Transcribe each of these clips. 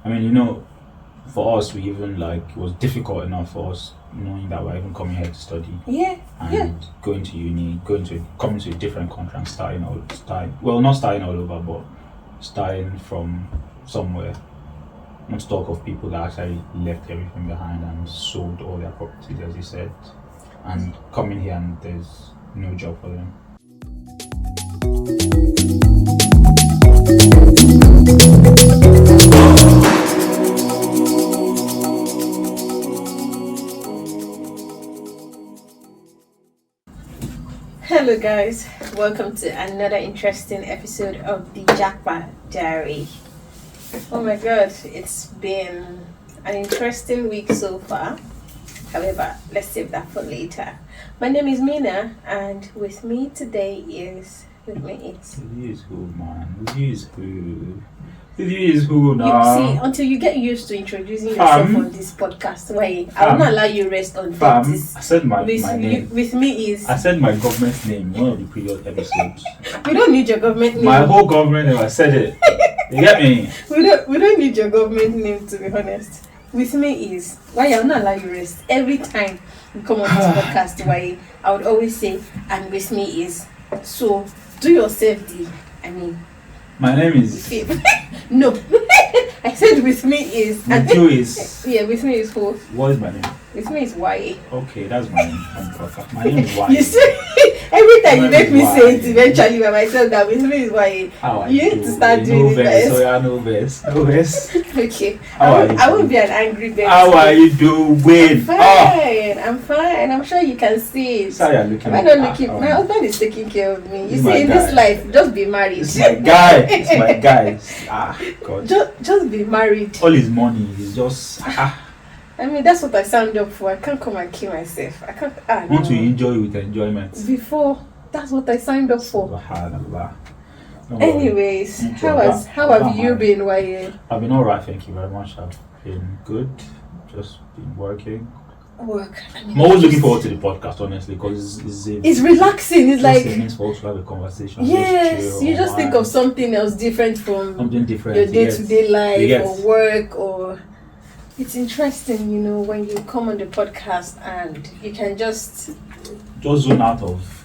I mean, for us, we even it was difficult enough for us knowing that we're even coming here to study. Yeah. And going to uni, coming to a different country and not starting all over, but starting from somewhere. Not to talk of people that actually left everything behind and sold all their properties, as you said, and coming here and there's no job for them. Hello guys, welcome to another interesting episode of the Japa Diary. Oh my god, it's been an interesting week so far. However, let's save that for later. My name is Menah, and with me today is... With you is who, man? With you is who now? You see, until you get used to introducing yourself on this podcast, why I will not allow you rest on this. I said my name. With me is... I said my government name in one of the previous episodes. We don't need your government name. My whole government name, I said it. You get me? We don't need your government name, to be honest. With me is... Why I will not allow you rest. Every time you come on this podcast, why I would always say, and with me is... So, do yourself my name is... No. I said with me is... With you is... Yeah, with me is who? What is my name? With me is Waye. Okay, that's my name. My name is Waye. You see, every time you make me say it eventually by myself that with me is Waye. How are you you? need to start doing it best. So yeah, no best. Okay. I won't be an angry bear. How are you doing? I'm fine. I'm sure you can see it. Sorry, I'm looking. Why not looking? My husband is taking care of me. You see, in this life, just be married. It's my guy. It's my guy. God. Just be married. All his money is just. I mean, that's what I signed up for. I can't come and kill myself. I can't. Want to enjoy with enjoyment. Before, that's what I signed up for. No Anyways, how have you been, Waye? I've been alright, thank you very much. I've been good. Just been working. I'm always looking forward to the podcast, honestly, because it's relaxing. It's like it means for us to have a conversation. Yes, you just think of something else different from something different. Your day-to-day life or work or. It's interesting, when you come on the podcast and you can just zone out of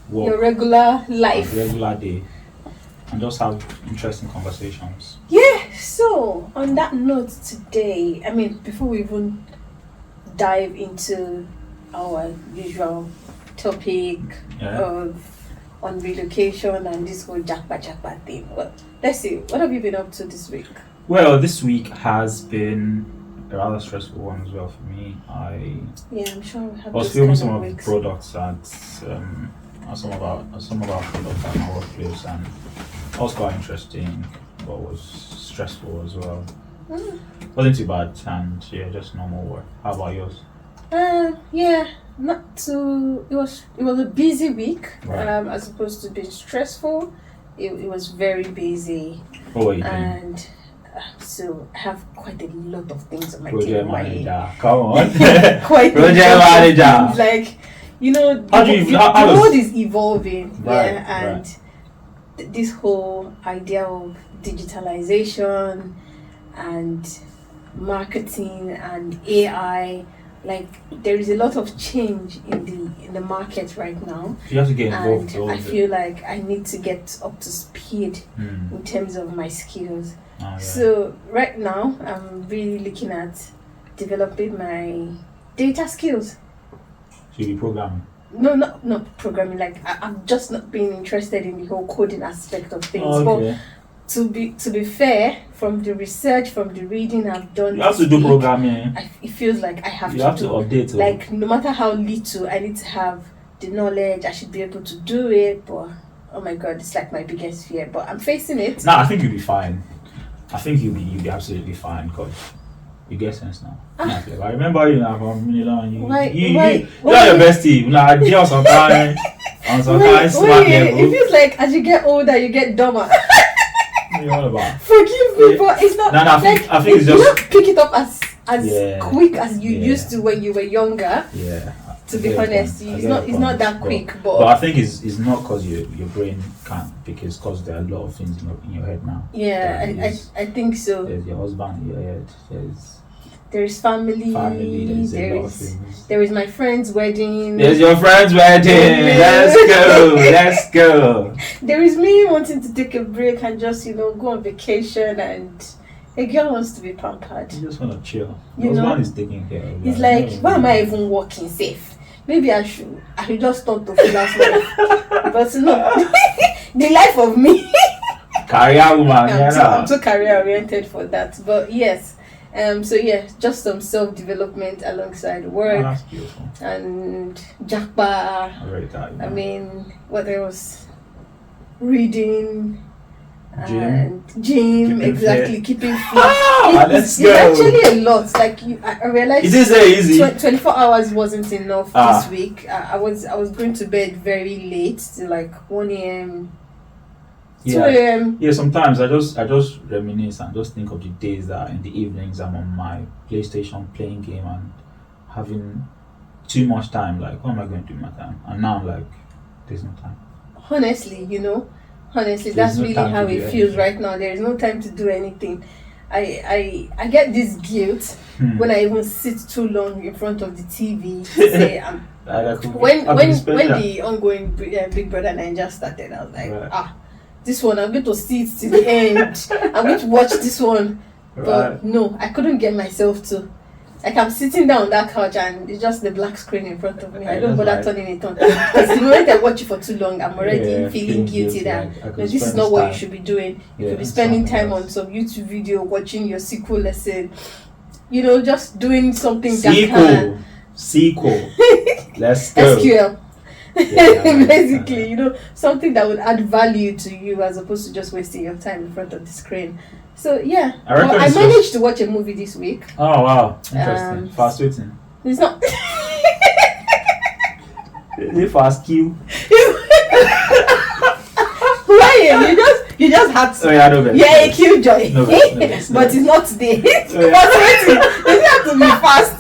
work, your regular life, regular day, and just have interesting conversations. Yeah. So on that note today, before we even dive into our usual topic on relocation and this whole Japa thing, let's see, what have you been up to this week? Well, this week has been a rather stressful one as well for me. I'm sure we have. I was filming some of the products at some of our products at my workplace, and that was quite interesting, but was stressful as well. Wasn't too bad, and just normal work. How about yours? Not too. It was a busy week. Right. As opposed to being stressful, it was very busy. What were you doing? And so I have quite a lot of things on my Project table. manager, come on. Quite Project manager. Like, the world is evolving. Right, and this whole idea of digitalization and marketing and AI, like there is a lot of change in the market right now. You have to get involved. And I feel like I need to get up to speed in terms of my skills. So right now I'm really looking at developing my data skills. So you'll be programming? No, not programming. Like I've just not been interested in the whole coding aspect of things. Okay. But to be fair, from the research, from the reading I've done, you have to do programming. It feels like I have to update. Like no matter how little, I need to have the knowledge. I should be able to do it. But oh my god, it's like my biggest fear. But I'm facing it. I think you'll be fine. I think you'll be absolutely fine because you get sense now. I remember you now from Manila. You are your bestie. I deal sometimes. It feels like as you get older, you get dumber. What are you all about? Forgive me, but it's not. I think it's just. You don't pick it up as quick as you used to when you were younger. Yeah. To be honest, it's not that quick. But I think it's not because your brain can't, because there are a lot of things in your head now. Yeah, I think so. There's your husband in your head. There's family. There's a lot of things. There is my friend's wedding. There's your friend's wedding. Let's go. There is me wanting to take a break and just go on vacation, and a girl wants to be pampered. You just want to chill. Your husband is taking care of you. It's like, why am I even walking safe? Maybe I should just start to feel as well. But no, the life of me. Career woman. I'm too career oriented for that. But yes. So yeah, just some self-development alongside work. Oh, that's beautiful. And Japa. I mean, what else? Reading. Gym, exactly, keeping fit. It's actually a lot. Like I realized. It is easy. 24 hours wasn't enough this week. I was going to bed very late, till like 1 a.m. 2 a.m. Yeah, sometimes I just reminisce and just think of the days that in the evenings I'm on my PlayStation playing game and having too much time. Like, what am I going to do with my time? And now I'm like, there's no time. Honestly, that's really how it feels right now. There is no time to do anything. I get this guilt when I even sit too long in front of the TV. Say, when the ongoing Big Brother Naija started, I was like, this one, I'm going to see it to the end. I'm going to watch this one. But no, I couldn't get myself to. Like, I'm sitting down on that couch and it's just the black screen in front of me. I don't bother turning it on. Because the moment I watch it for too long, I'm already feeling guilty that this is not what you should be doing. You could be spending time on some YouTube video, watching your SQL lesson. Just doing something SQL. Let's go. SQL. Basically, something that would add value to you as opposed to just wasting your time in front of the screen. So yeah, I managed to watch a movie this week. Oh wow, interesting. Fast waiting. It's not. Is it fast queue? Why? You just had to. Oh yeah, no. Yeah, a killjoy. No, but it's not today. Fast waiting. It had to be fast.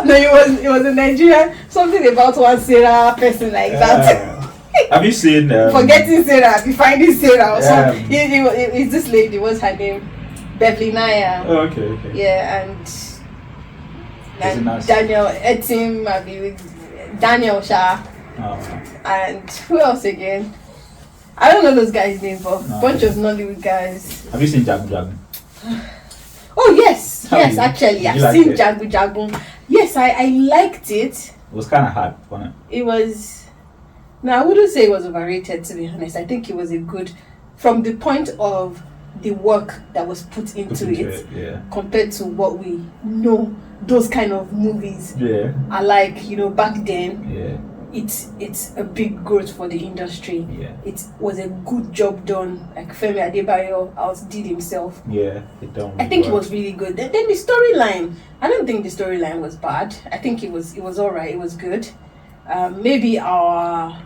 No, it was a Nigerian, something about one Sarah person like that. Have you seen forgetting Sarah, be finding Sarah or something? It's this lady, what's her name? Beverly Naya. Oh, okay. Yeah, and Daniel Etim, Daniel Shah. Oh. And who else again? I don't know those guys' names, but bunch of Nollywood guys. Have you seen Jagun? Oh yes, actually, I've seen Jagun. Yes, I liked it. It was kind of hard, wasn't it? It was. No, I wouldn't say it was overrated, to be honest. I think it was a good, from the point of the work that was put into it, compared to what we know those kind of movies are like. Back then. Yeah. It's a big growth for the industry. Yeah. It was a good job done. Like Femi Adebayo outdid himself. Yeah, I think it was really good. Then the storyline, I don't think the storyline was bad. I think it was alright. It was good. Maybe our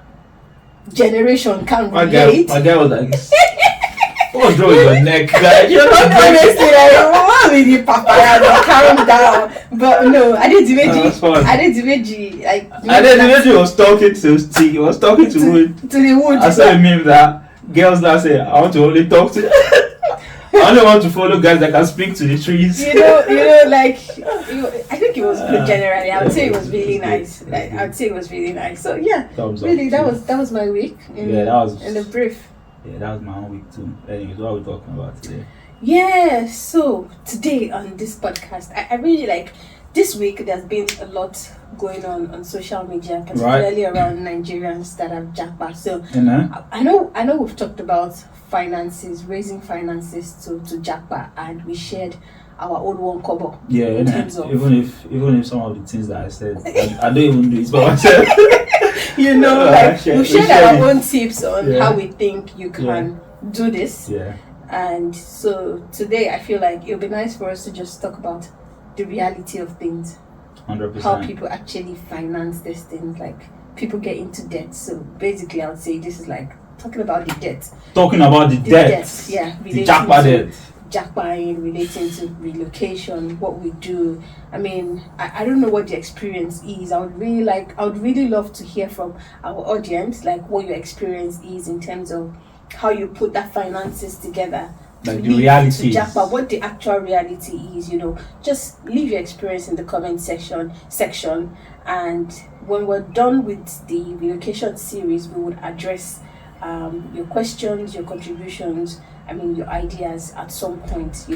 generation can't relate. My guy was like, what's wrong with your neck, guy? You're not honestly like, what with you, Papa? Calm down. But no, Adedemeji, like. Adedemeji was talking to stick. He was talking to wood. To the wood. I saw a meme that girls now say, I want to only talk to. I only want to follow guys that can speak to the trees. I think it was good generally. I would say it was really nice. So yeah, really, that was my week. That was in the brief. Yeah, that was my own week too. Anyways, what are we talking about today? Yeah, so today on this podcast, I really like this week. There's been a lot going on social media, particularly around Nigerians that have Japa. So I know we've talked about finances, raising finances to Japa, and we shared our own one kobo. Yeah, even if some of the things that I said, I don't even do it by myself. We shared our own tips on how we think you can do this. Yeah. And so today I feel like it'll be nice for us to just talk about the reality of things. 100%. How people actually finance these things, like people get into debt. So basically I would say this is like talking about the debt. Talking about the debt. Yeah. The Japa debt. Japa relating to relocation, what we do. I mean, I don't know what the experience is. I would really love to hear from our audience, like what your experience is in terms of how you put that finances together. Like the reality to Japa, what the actual reality is, just leave your experience in the comment section, and when we're done with the relocation series, we would address your questions, your contributions, your ideas at some point,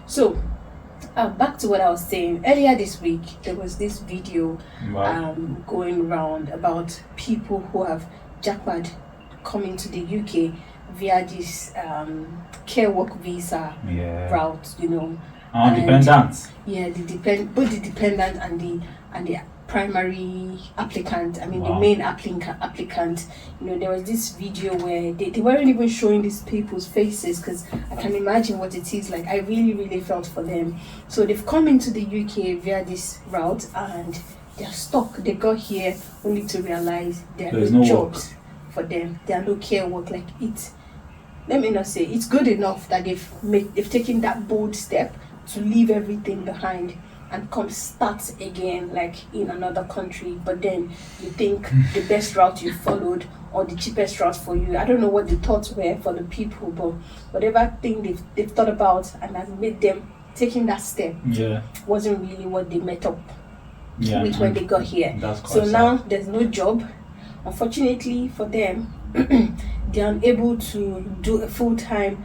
So, back to what I was saying. Earlier this week, there was this video going around about people who have jackpot coming to the UK via this care work visa route, dependent. Yeah, both the dependent and the primary applicant, the main applicant, there was this video where they weren't even showing these people's faces, because I can imagine what it is like. I really, really felt for them. So they've come into the UK via this route and they're stuck. They got here only to realize there are no jobs for them. There are no care work. Let me not say it's good enough that they've taken that bold step to leave everything behind and come start again, like in another country. But then you think the best route you followed or the cheapest route for you, I don't know what the thoughts were for the people, but whatever thing they've thought about and has made them taking that step wasn't really what they met up with when they got here. So now there's no job. Unfortunately for them, they're unable to do a full-time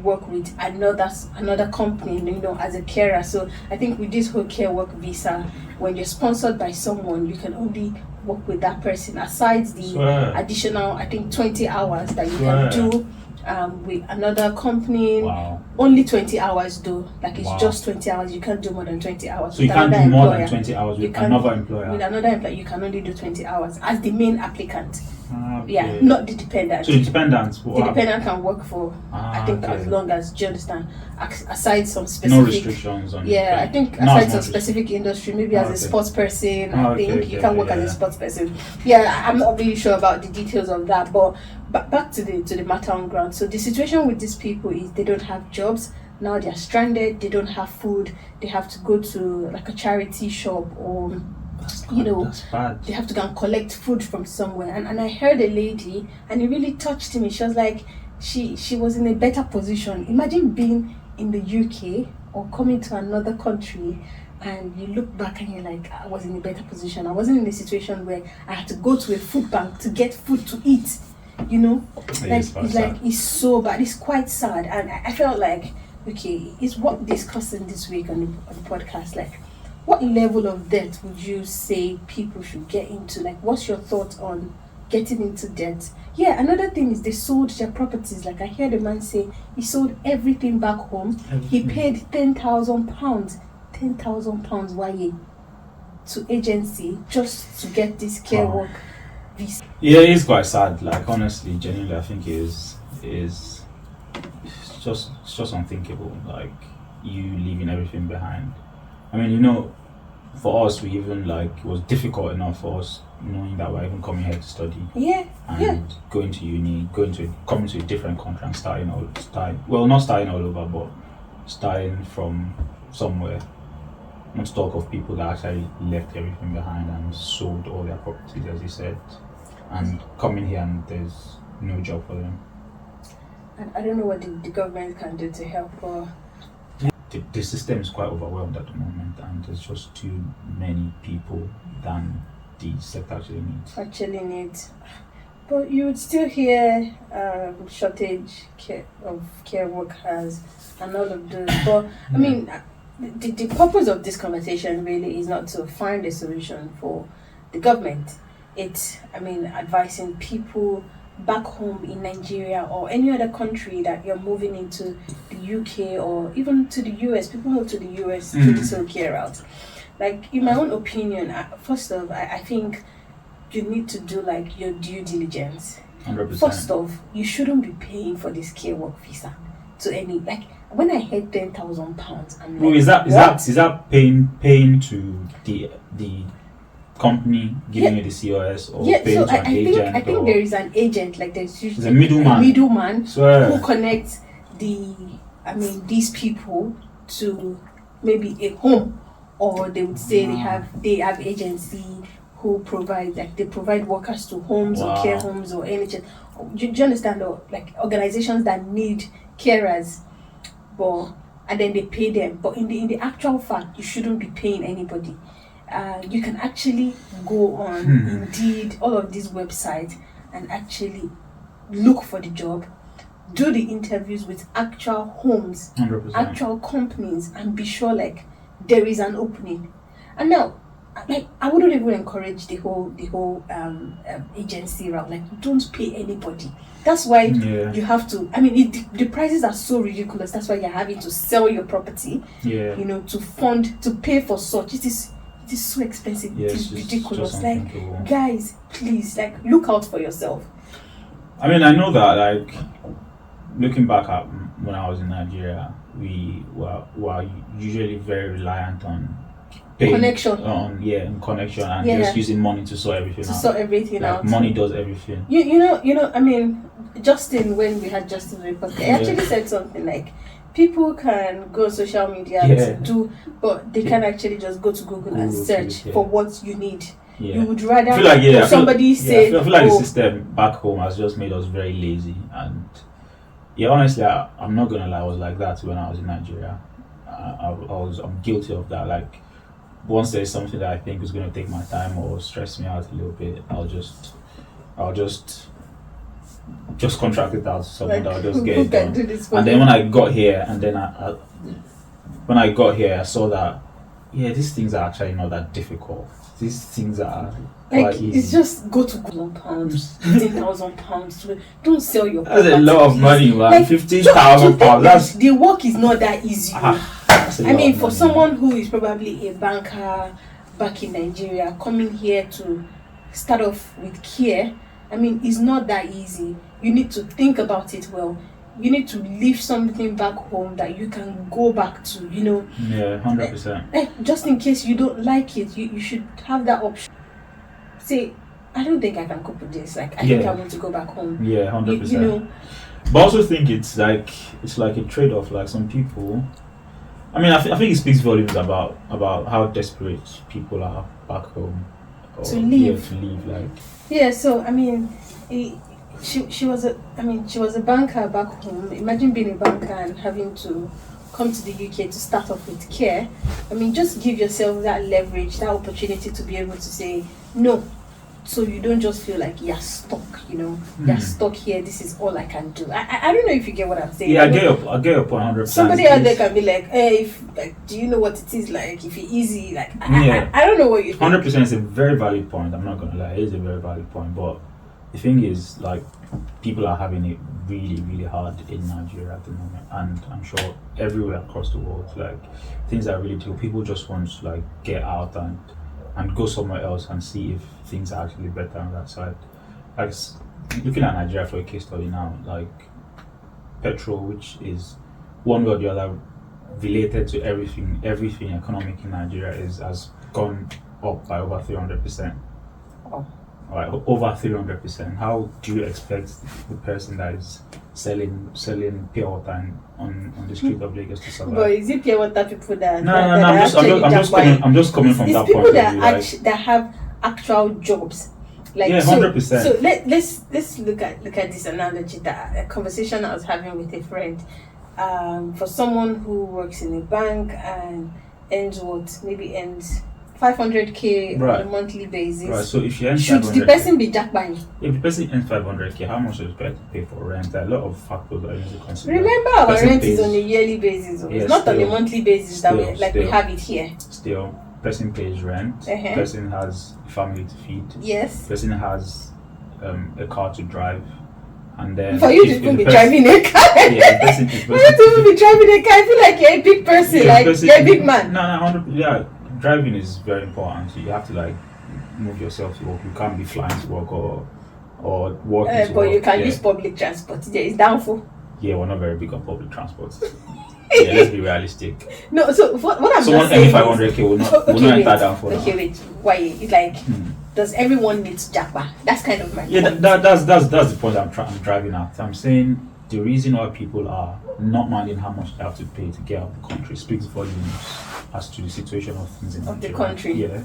work with another company, as a carer. So I think with this whole care work visa, when you're sponsored by someone, you can only work with that person, aside the additional, I think, 20 hours that you can do with another company. Only 20 hours though, it's just 20 hours. You can't do more than 20 hours. So you can't do more than 20 hours with another employer? With another employer, you can only do 20 hours as the main applicant. Not the dependent. So the dependent can work for as long as, do you understand? Aside some specific, no restrictions on I think aside some specific industry, maybe as a sports person, I think you can work as a sports person. I'm not really sure about the details of that, but back to the matter on ground. So the situation with these people is they don't have jobs. Now they're stranded, they don't have food, they have to go to like a charity shop, or that's bad. They have to go and collect food from somewhere. And I heard a lady, and it really touched me. She was like, she was in a better position. Imagine being in the UK or coming to another country, and you look back and you're like, I was in a better position. I wasn't in a situation where I had to go to a food bank to get food to eat. It's so bad. It's quite sad. And I felt like, okay, it's what we're discussing this week on the podcast. Like, what level of debt would you say people should get into? Like, what's your thoughts on getting into debt? Another thing is they sold their properties. Like, I heard a man say he sold everything back home. He paid £10,000 Waye to agency just to get this care work visa. It is quite sad. Like, honestly, genuinely, I think it's just unthinkable. Like, you leaving everything behind. For us, we even it was difficult enough for us knowing that we're even coming here to study. Going to uni, coming to a different country and not starting all over, but starting from somewhere. Not to talk of people that actually left everything behind and sold all their properties, as you said, and coming here and there's no job for them. And I don't know what the government can do to help, or the system is quite overwhelmed at the moment, and there's just too many people than the sector actually needs. But you would still hear shortage of care workers and all of those. But the purpose of this conversation really is not to find a solution for the government. It's advising people back home in Nigeria or any other country that you're moving into the UK or even to the US. People move to the US through this whole care route. Like, in my own opinion, first off, I think you need to do your due diligence. 100%. First off, you shouldn't be paying for this care work visa to any, when I heard £10,000, I'm like, is that paying to the company giving you the COS, or paying to an agent? I think there is an agent, there's usually a middleman who connects the these people to maybe a home, or they would say they have agency who provide, like they provide workers to homes or care homes or NHS. Do you understand? Or like organizations that need carers, and then they pay them. But in the actual fact, you shouldn't be paying anybody. You can actually go on Indeed, all of these websites, and actually look for the job, do the interviews with actual homes, 100%. actual companies, and be sure like there is an opening. And now, like, I wouldn't even encourage the whole agency route. Like, don't pay anybody. That's why you have to. The prices are so ridiculous. That's why you're having to sell your property. Yeah. to pay for such. It is so expensive. Yeah, it is ridiculous. just like, guys, please, like, look out for yourself. I know that, like, looking back at when I was in Nigeria, we were usually very reliant on connection, connection, and just using money to sort everything out. Money does everything. Justin, when we had Justin on the podcast, he actually said something like, people can go on social media to do, but they can actually just go to Google and search for what you need. Yeah. You would rather somebody say. I feel like the system back home has just made us very lazy, and honestly, I'm not gonna lie, I was like that when I was in Nigeria. I'm guilty of that. Like, once there's something that I think is going to take my time or stress me out a little bit, I'll just contract it out to someone that will just get it done. And then when I got here, I saw that these things are actually not that difficult. These things are quite easy. It's just go to £1,000, £15,000. Don't sell your property. That's a lot of money, man. Like, £15,000. That's the work is not that easy. For someone who is probably a banker back in Nigeria, coming here to start off with care, it's not that easy. You need to think about it well. You need to leave something back home that you can go back to, Yeah, 100%. Like, just in case you don't like it, you should have that option. Say, I don't think I can cope with this. Like, I think I want to go back home. Yeah, 100%. But I also think it's like a trade-off. Like, some people, I think it speaks volumes about how desperate people are back home to leave. So she was a banker back home. Imagine being a banker and having to come to the UK to start off with care. Just give yourself that leverage, that opportunity to be able to say no, so you don't just feel like you're stuck. You're stuck here. This is all I can do. I don't know if you get what I'm saying. Yeah, I get your point 100%. Somebody out there can be like, hey, do you know what it is like? If it's easy, like, I don't know what you think. 100% is a very valid point. I'm not gonna lie, it is a very valid point. But the thing is, like, people are having it really, really hard in Nigeria at the moment, and I'm sure everywhere across the world. Like, things are really difficult. People just want to, like, get out and go somewhere else and see if things are actually better on that side. Like, looking at Nigeria for a case study now, like, petrol, which is one way or the other related to everything economic in Nigeria, has gone up by over 300%. Oh. Right, over 300%. How do you expect the person that is selling pure water on the street of Lagos to survive? But is it pure water people that? No. I'm just coming from that point of view. People that have actual jobs. Like, 100%. So let's look at this analogy, that a conversation I was having with a friend. For someone who works in a bank and earns 500k on a monthly basis. Right, so if you earn should the person be jackpot? If the person earns 500k, how much is prepared to pay for rent? There are a lot of factors that you need to consider. Remember, our rent is on a yearly basis. It's not on a monthly basis we have it here. Still, person pays rent. Person has a family to feed. Yes. Person has a car to drive. And then for you to even be driving a car, for you to even be driving a car, I feel like you're a big person, you're a big man. No, driving is very important. So you have to, like, move yourself to work. You can't be flying to work or walking to work. But you can use public transport. It's downful. Yeah, we're not very big on public transport. Let's be realistic. No, so what I'm someone saying is, 500k will not enter downful. Okay, wait. Why? It's like, does everyone need Japa? That's kind of my point. That's the point I'm driving at. I'm saying the reason why people are not minding how much they have to pay to get out of the country speaks volumes as to the situation of things in Of the Nigeria. country. Yeah,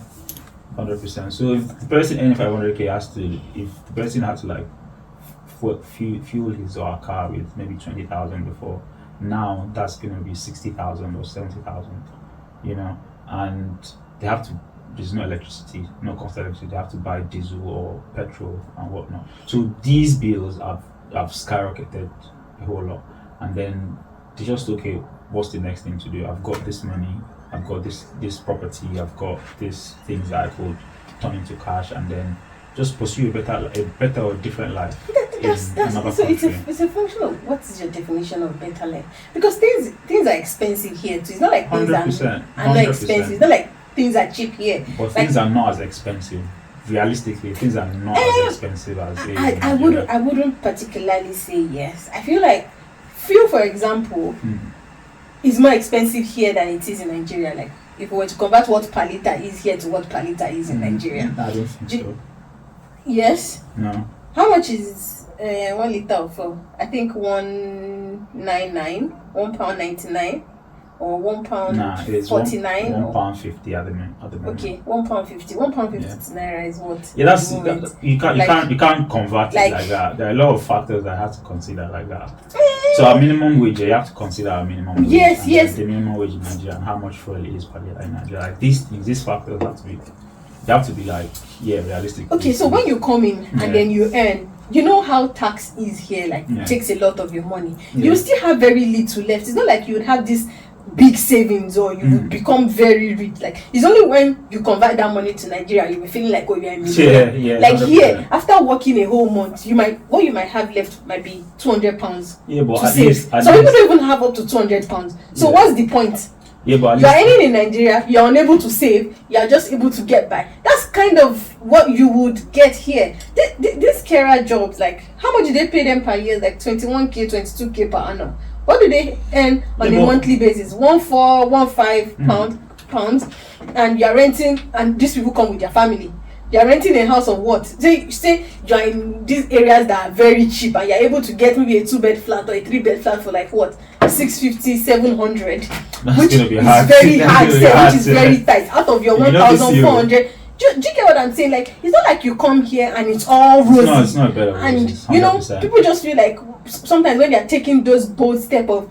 100%. So if the person earning 500k has to, if the person had to like fuel his or her car with maybe 20,000 before, now that's going to be 60,000 or 70,000, you know, and they have to. There's no electricity, no constant electricity. They have to buy diesel or petrol and whatnot. So these bills have skyrocketed a whole lot, and then they just okay. What's the next thing to do? I've got this money. I've got this property. I've got these things that I could turn into cash, and then just pursue a better or different life. That's so it's a function of what is your definition of better life? Because things are expensive here too. It's not like things 100%, are not expensive. It's not like things are cheap here. But like, things are not as expensive. Realistically, things are not as expensive as they are in I wouldn't particularly say yes. I feel like fuel, for example, is more expensive here than it is in Nigeria. Like if we were to convert what per liter is here to what per liter is in Nigeria. I don't think so. Yes? No. How much is 1 liter of fuel? I think £1.99 or £1.49. Nah, it's £1.50 at the moment. Okay, £1.50. £1.50 to naira is what? Yeah, that's you can't convert it like that. There are a lot of factors that I have to consider like that. So our minimum wage, you have to consider our minimum wage. Yes. The minimum wage in Nigeria and how much fuel it is per liter in Nigeria. Like these factors have to be like realistic. Okay, so when you come in and then you earn, you know how tax is here, like it takes a lot of your money. You still have very little left. It's not like you would have this big savings or you would become very rich. Like it's only when you convert that money to Nigeria you'll be feeling like, oh, you're a millionaire. Yeah, like 100%. Here, after working a whole month, you might have left might be £200. Yeah, but to save. Some people don't even have up to £200. So what's the point? Yeah, but you're earning in Nigeria, you're unable to save, you're just able to get by. That's kind of what you would get here. These carer jobs, like how much do they pay them per year? Like 21k, 22k per annum. What do they earn on a monthly basis? 1.4, 1.5 pounds, and you're renting, and these people come with their family. You're renting a house of what? Say you're in these areas that are very cheap and you're able to get maybe a 2-bed flat or a 3-bed flat for like what? 650, 700, which is very hard, which is very tight. Out of your 1,400. Do you get what I'm saying? Like it's not like you come here and it's all rosy. No, it's not better. And people just feel like sometimes when they're taking those bold steps of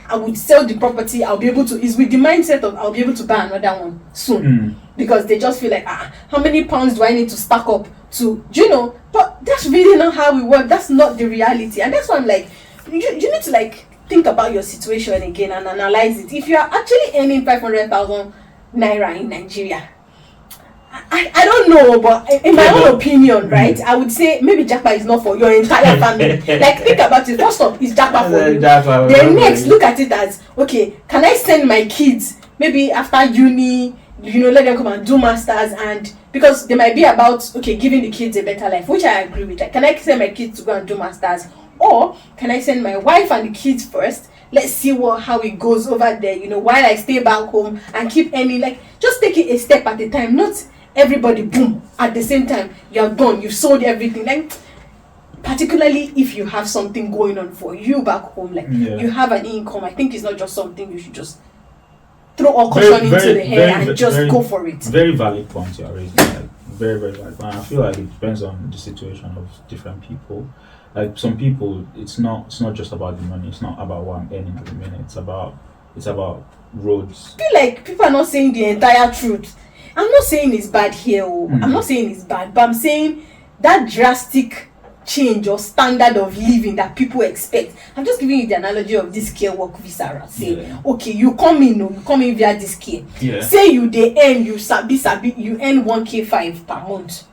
I would sell the property, I'll be able to, is with the mindset of I'll be able to buy another one soon. Because they just feel like how many pounds do I need to stack up to, but that's really not how we work. That's not the reality. And that's why I'm like, you need to like think about your situation again and analyze it. If you are actually earning 500,000 naira in Nigeria, I don't know, but in my own opinion, right, I would say maybe Japa is not for your entire family. Like think about it. First off, is Japa for you? Then next, look at it as, okay, can I send my kids maybe after uni, let them come and do masters, and because they might be about giving the kids a better life, which I agree with. Like, can I send my kids to go and do masters, or can I send my wife and the kids first? Let's see how it goes over there, while I stay back home and keep earning. Like, just take it a step at a time, not everybody boom at the same time. You're gone, you've sold everything. Like, particularly if you have something going on for you back home, like you have an income, I think it's not just something you should just throw all caution into the hair and just go for it. Very valid point you're raising. Like, very, very valid point. I feel like it depends on the situation of different people. Like some people, it's not just about the money. It's not about what I'm earning at the minute. It's about roads. I feel like people are not saying the entire truth. I'm not saying it's bad here. I'm not saying it's bad, but I'm saying that drastic change or standard of living that people expect. I'm just giving you the analogy of this care work visa. Say, okay, you come in via this care. Yeah. Say you earn, you earn 1K5 per month.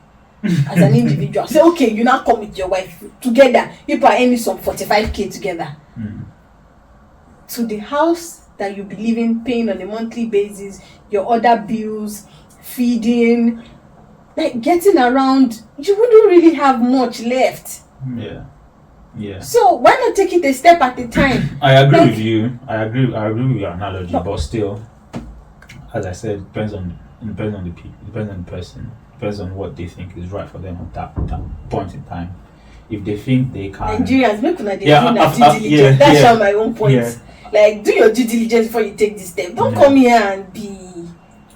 As an individual, say okay, you now come with your wife together. You are earning some 45K together. So the house that you be living, paying on a monthly basis, your other bills, feeding, like getting around, you wouldn't really have much left. Yeah. So why not take it a step at a time? I agree with you. I agree with your analogy, but still, as I said, it depends on the people, depends on the person. Depends on what they think is right for them at that point in time. if they think they can. Nigerians, make una dey Yeah, do na I've- due I've- diligence. yeah, That's yeah. how my own point. Yeah. Like, do your due diligence before you take this step. Don't Yeah. come here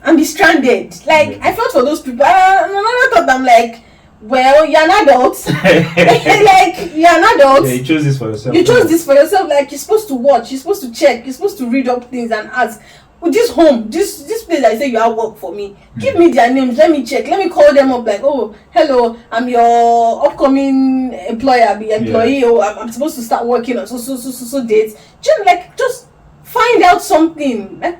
and be stranded. Like, Yeah. I felt for those people. I thought I'm like, well, you're an adult. Like, you're an adult. Yeah, you chose this for yourself. You chose this for yourself. Like, you're supposed to watch, you're supposed to check, you're supposed to read up things and ask. With this home, this place I say you have work for me. Give me their names, let me check, let me call them up like, oh, hello, I'm your upcoming employee, Yeah. or I'm supposed to start working on so dates. Just find out something. Like,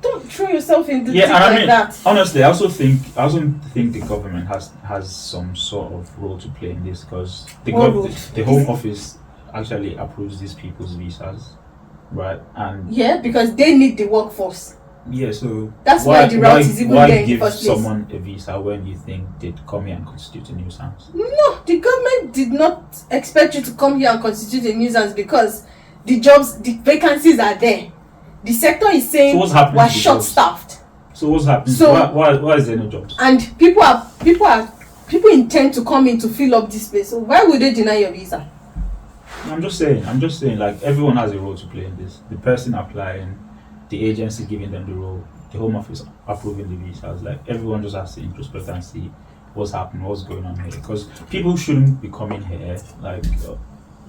don't throw yourself into things and I mean, that. honestly, I also think the government has some sort of role to play in this, because the Home Office actually approves these people's visas, right? And Yeah, because they need the workforce. yeah, so That's why the route is even there in the give first place. someone a visa when you think they'd come here and constitute a nuisance? No, the government did not expect you to come here and constitute a nuisance, because the vacancies are there. The sector is saying So what's happening we're to the jobs? short-staffed, So what's happening? So- why is there no jobs? and people intend to come in to fill up this space. So why would they deny your visa? I'm just saying, like, everyone has a role to play in this. The person applying, the agency giving them the role, the Home Office approving the visas. Like, everyone just has to introspect and see what's happening, what's going on here. Because people shouldn't be coming here, like,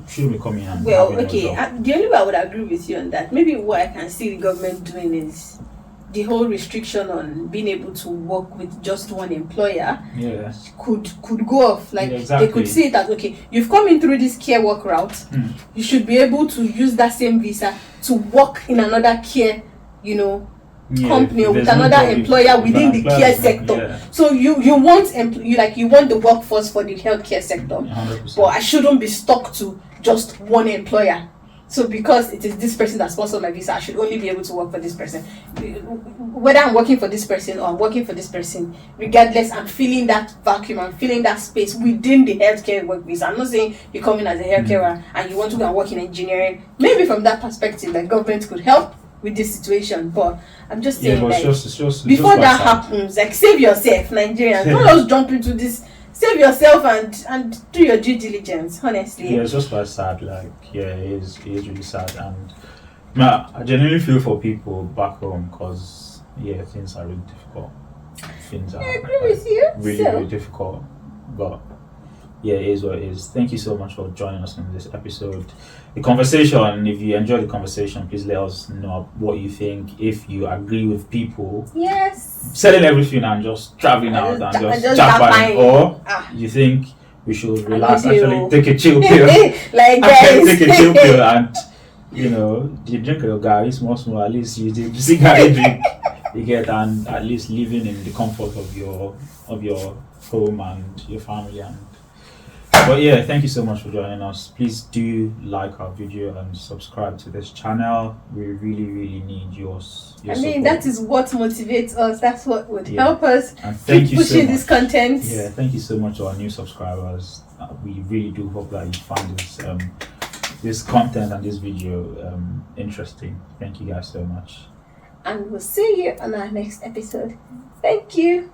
shouldn't be coming and Well, having no okay, job. the only way I would agree with you on that, maybe what I can see the government doing is the whole restriction on being able to work with just one employer Yeah. could go off. Like, Yeah, exactly. they could see it as, okay, you've come in through this care work route, you should be able to use that same visa to work in another care, Yeah, company, if or with there's no another job, if employer an within the employer care is not- sector. yeah, So you want the workforce for the healthcare sector, 100%. but I shouldn't be stuck to just one employer. So because it is this person that sponsored my visa, I should only be able to work for this person. Whether I'm working for this person or I'm working for this person, regardless, I'm filling that vacuum, I'm filling that space within the healthcare work visa. I'm not saying you come in as a healthcare and you want to go and work in engineering. Maybe from that perspective, like, government could help with this situation, but I'm just Yeah, saying, but like, it's just before by that side. happens, like, save yourself, Nigerians. Don't just jump into this. Save yourself and do your due diligence, honestly. Yeah, it's just quite sad. Like, yeah, it is really sad, and I genuinely feel for people back home, because yeah, things are really difficult. Things are I agree with you. really, So, really difficult. But yeah, it is what it is. Thank you so much for joining us on this episode. The conversation, if you enjoyed the conversation, please let us know what you think. If you agree with people yes. selling everything and just traveling out and just Japan. Japan, or Ah. you think we should relax, with you. actually take a chill pill. Like, Actually guys. take a chill pill and you drink your Gary small, at least you see Gary drink you get, and at least living in the comfort of your home and your family. And but yeah, thank you so much for joining us. Please do like our video and subscribe to this channel. We really need your I mean, support. that is what motivates us. That's what would Yeah. help us And thank keep you so pushing much. this content. Yeah, thank you so much to our new subscribers. We really do hope that you find this content and this video interesting. Thank you guys so much. And we'll see you on our next episode. Thank you.